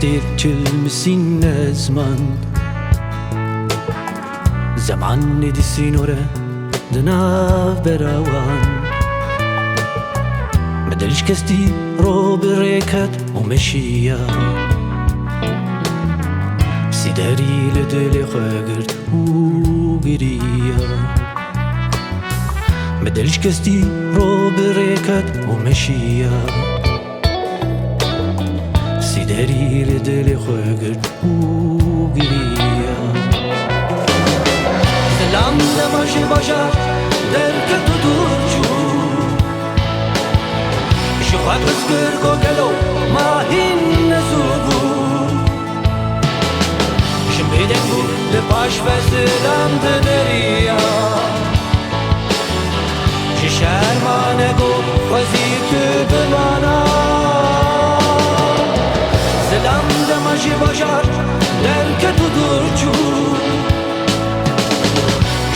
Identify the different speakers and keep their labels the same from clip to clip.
Speaker 1: دستیر چلمسین زمان زمان دی سینوره دناف براوان مدلش کستی رو برکت و مشیا سیداری لدل خاگرد و گریا مدلش کستی رو برکت و مشیا سیداری لدل خاگرد و گریا سلام دماشی باشد درکت و دورجو شخوات بسكر كوكلو ماهين نزوبو شمبيدك بو لباش فسلام تدريا ششار ما نگو وزيك بمانا سلام دماشي باشار دركت ودرجو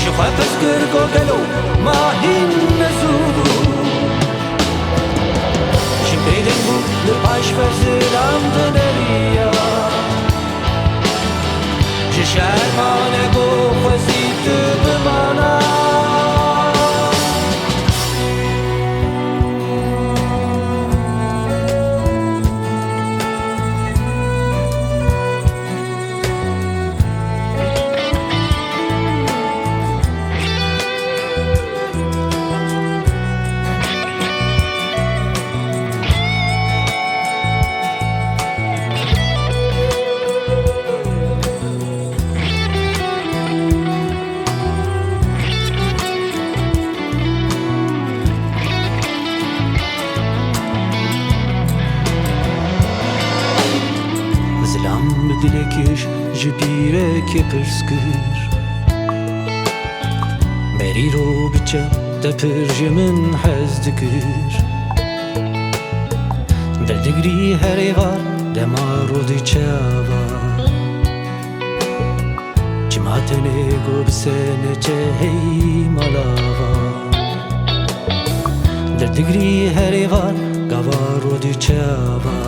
Speaker 1: شخوات بسكر كوكلو ماهين نزوبو Beyden bu baş verselam döneria Je şermane go vaziyeti bana dilekиш jibire ke perskir meri ro bicha te perjemin hazdikir derdgri hereva demaro di chava cimatene go bisene chei malava derdgri hereva gavaro di chava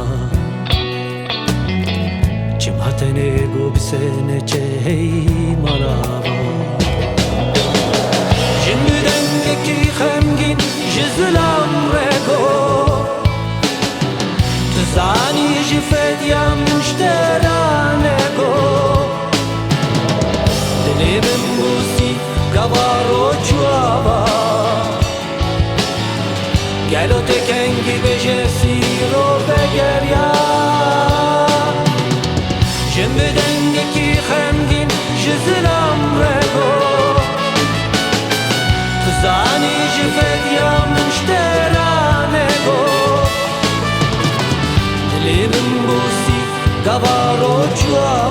Speaker 1: Cimatene go bisene chei malava Jimden ki khamgin jizlam rego Tzani jifed yam mushteranego Dilim musi gavaro chuava Gelo tekengi bejesi ro begeria Jembedengeki khemgin jizlam rego Tuzani jifed yam mushteranego Dilim busi gavaro chua